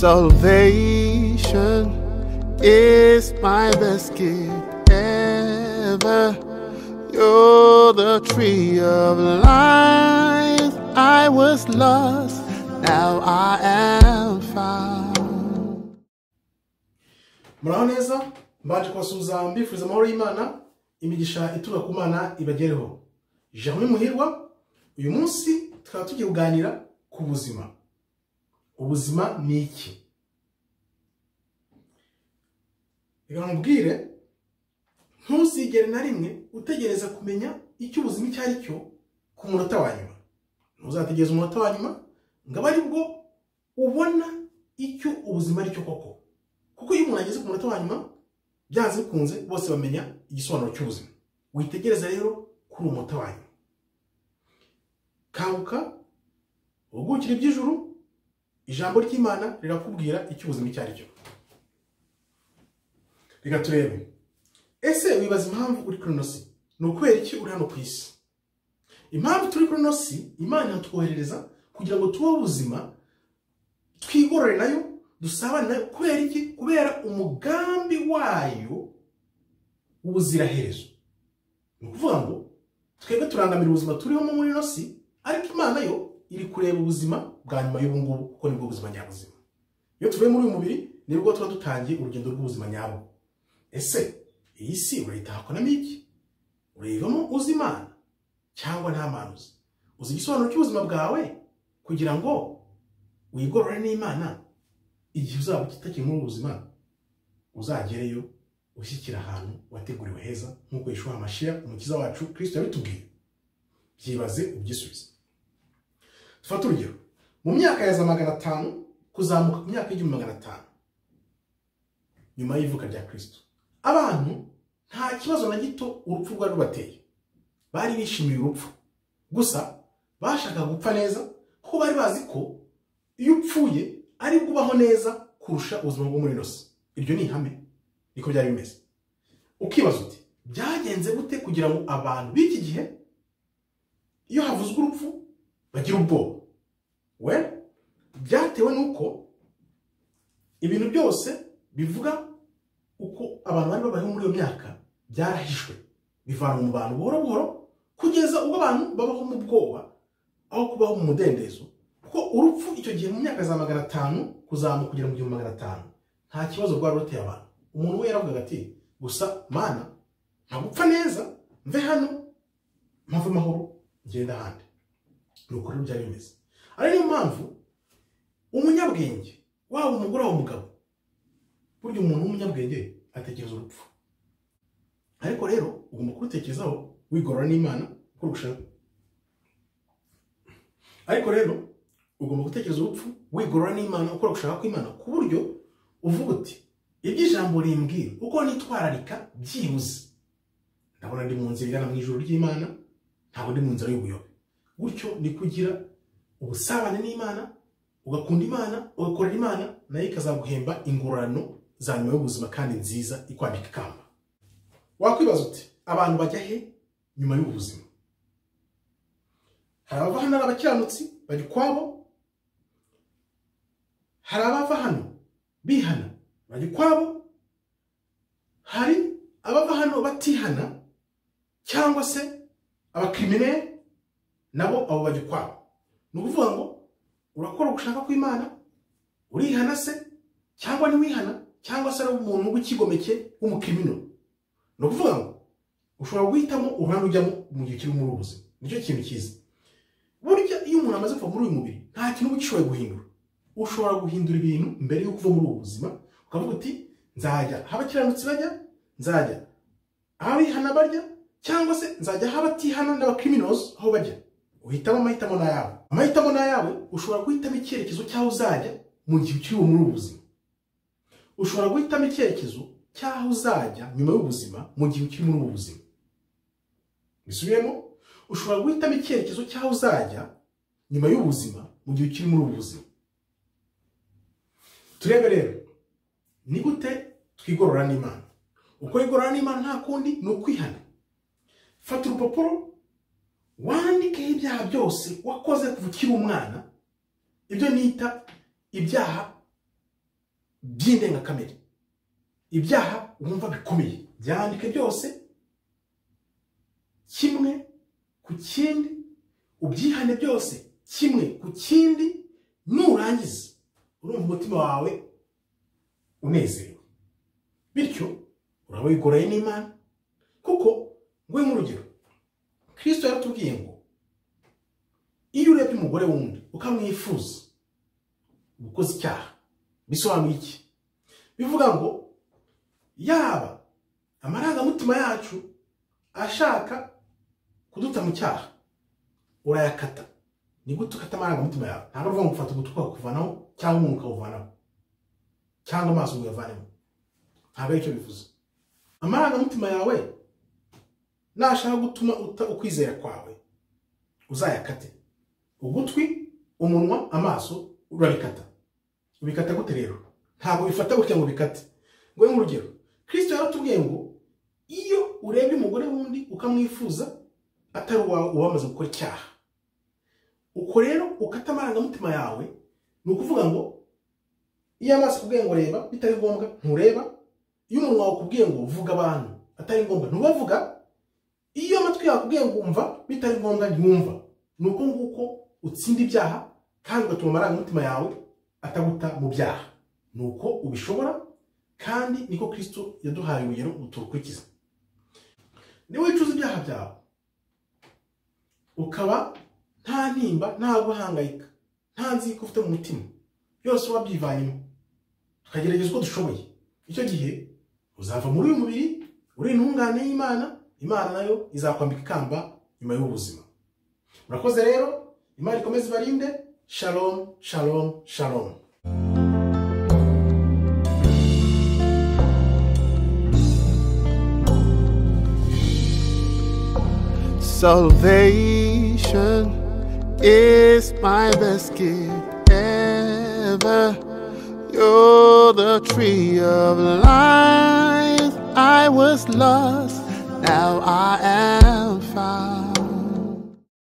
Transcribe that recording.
Salvation is my best gift ever. You're the tree of life. I was lost, now I am found. Muraho neza, mbanje kubasuhuza mbifuriza amahoro y'Imana, imigisha ituruka ku Mana ibagereho. Jerome Muhirwa, uyu munsi tukaba tugiye kuganira ku buzima. Ubuzima ni iki? Reka nkubwire, ntuzigere na rimwe utegereza kumenya icyo ubuzima icyo ari cyo ku munota wa nyuma. Ntuzategereza umunota wa nyuma ngo ari bwo ubona icyo ubuzima ari cyo koko. Kuko iyo umuntu ageze ku munota wa nyuma byanze bikunze bose bamenya igisobanuro cy'ubuzima. Witegereza rero kuri umunota wa nyuma. Kanguka ugukira iby'ijuru, ijambo ry'Imana rirakubwira icyo ubuzima icyo ari cyo. Reka turebe. Ese wibaza impamvu uri kuri ino si? Ni ukubera iki uri hano ku isi? Impamvu turi kuri ino si, Imana yatwoherereza kugira ngo tubeho ubuzima, twigorore nayo, dusabane nayo. Kubera iki? Kubera umugambi wayo w'ubuziraherezo. Ni ukuvuga ngo twebwe turangamira ubuzima turiho muri ino si, ariko Imana yo iri kureba ubuzima bwa nyuma y'ubu ngubu, kuko nibwo buzima nyabuzima. Iyo tuvuye muri uyu mubiri nibwo tuba dutangiye urugendo rw'ubuzima nyabwo. Ese iyi si urayitahakonamo iki? Urayivamo uzi Imana cyangwa nta Mana uzi? Uzi igisobanuro cy'ubuzima bwawe kugira ngo wigorore n'Imana, igihe uzaba utakiri muri ubuzima uzagereyo ushyikira ahantu wateguriwe heza, nk'uko Yeshua Hamashiya umukiza wacu Kristo yabitubwiye. Byibaze ubyisubize. Dufate urugero, mu myaka ya 500 kuzamuka ku myaka y'500 nyuma y'ivuka rya Kristo, abantu nta kibazo na gito urupfu rwari rubateye. Bari bishimiye urupfu, gusa bashaka gupfa neza, kuko bari bazi ko iyo upfuye ari kubaho neza kurusha ubuzima bwo muri ino si. Iryo ni ihame, niko byari bimeze. Ukibaza uti byagenze gute kugira ngo abantu b'iki gihe iyo havuzwe urupfu bagira ubwoba? Byatewe nuko ibintu byose bivuga uko abantu bari babayeho muri iyo myaka byarahishwe, bivana mu bantu buhoro buhoro kugeza ubwo abantu babaho mu bwoba aho kubaho mu mudendezo. Kuko urupfu icyo gihe mu myaka za 500 kuzamuka kugera mu 500 nta kibazo rwari ruteye abantu. Umuntu we yaravugaga ati gusa Mana ntagupfa neza, mve hano mpave mahoro ngenda ahandi. Nuko rero byari bimeze. Ari niyo mpamvu umunyabwenge waba umugore waba umugabo, burya umuntu w'umunyabwenge atekereza urupfu. Ariko rero ugomba kurutekerezaho wigorora n'Imana uko ushaka. Ariko rero ugomba gutekereza urupfu wigorora n'Imana uko ushaka kw'Imana, ku buryo uvuga uti iby'ijambo rimbwira uko nitwararika byibuze ndabona ndi mu nzira igana mu ijuru ry'Imana, ntabwo ndi mu nzira y'ubuyobe. Gutyo ni kugira ubusabane n'Imana, ugakunda Imana, ugakorera Imana, nayo ikazaguhemba ingororano za nyuma y'ubuzima kandi nziza ikwambika ikamba. Wakwibaza uti abantu bajya he nyuma y'ubuzima? Hari abava hano abakiranutsi bari kwabo, hari abava hano bihana bari kwabo, hari abava hano batihana cyangwa se abakriminere nabo abo bajya kwabo. Ni ukuvuga ngo urakora gushaka kw'Imana, urihana se cyangwa ntiwihana, cyangwa se ari umuntu w'ikigomeke w'umukriminal. Ni ukuvuga ngo ushobora guhitamo uruhande ujyamo mu gihe kiri muri ubuzima. Nicyo kintu cyiza. Burya iyo umuntu amaze kuva muri uyu mubiri nta kintu ugishoboye guhindura. Ushobora guhindura ibintu mbere yo kuva muri ubu buzima, ukavuga uti nzajya abakiranutsi bajya, nzajya abihana barya, cyangwa se nzajya abatihana n'abacriminals aho bajya. Uhitamo amahitamo n'ayawe. Amahitamo n'ayawe. Ushobora guhitamo icyerekezo cyaho uzajya mu gihe ukiri muri ubu buzima. Ushobora guhitamo icyerekezo cyaho uzajya nyuma y'ubuzima mu gihe ukiri muri ubu buzima. Bisubiyemo, ushobora guhitamo icyerekezo cyaho uzajya nyuma y'ubuzima mu gihe ukiri muri ubu buzima. Turebe rero ni gute twigorora n'Imana. Uko igorora n'Imana nta kundi ni ukwihana. Fata urupapuro wandikeho ibyaha byose wakoze kuva ukiri umwana, ibyo nita ibyaha by'indengakamere, ibyaha wumva bikomeye, byandike byose kimwe ku kindi, ubyihane byose kimwe ku kindi, nurangiza urumva umutima wawe unezerewe, bityo uraba wigoroye n'Imana. Kuko ngwe mu rugero, Kristo yaratubwiye ngo iyo urebye umugore wundi ukamwifuza ukoze icyaha. Bisobanuye iki? Bivuga ngo yaba amarangamutima yacu ashaka kuduta mu cyaha, urayakata. Ni gute ukata amarangamutima yawe? Ntabwo uvuga ngo ufata ugutwi ukavanaho cyangwa umuntu ukawuvanaho cyangwa amaso uyavanemo. Ntabwo aricyo bivuze. Amarangamutima yawe nashaka gutuma ukwizera kwawe, uzayakate. Ugutwi, umunwa, amaso urabikata. Ubikata gute rero? Ntabwo bifata gutya ngo bikate. Ngwe mu rugero, Kristo yaratubwiye ngo iyo urebye umugore wundi ukamwifuza atari uwamaze gukora icyaha, uko rero ukata amarangamutima yawe, ni ukuvuga ngo iyo amaso akubwiye ngo reba bitari ngombwa ntureba, iyo umunwa wawe ukubwiye ngo vuga abantu atari ngombwa ntubavuga, iyo amatwi yawe akubwiye ngo umva bitari ngombwa ntiwumva. Ni uko nguko utsinda ibyaha kandi ugatuma amarangamutima yawe ataguta mu byaha. Ni uko ubishobora, kandi niko Kristo yaduhaye urugero ngo turukurikize. Niba wicuza ibyaha byawe ukaba nta ntimba, nta guhangayika, nta nzika ufite mu mutima, byose wabyivanyemo, tukagerageza uko dushoboye, icyo gihe uzava muri uyu mubiri uri intungane y'Imana. Imana nayo izakwambika ikamba nyuma y'ubuzima. Murakoze rero, Imana ikomeze ibarinde. Shalom, shalom, shalom. Salvation is my best gift ever. You're the tree of life. I was lost, now I am found.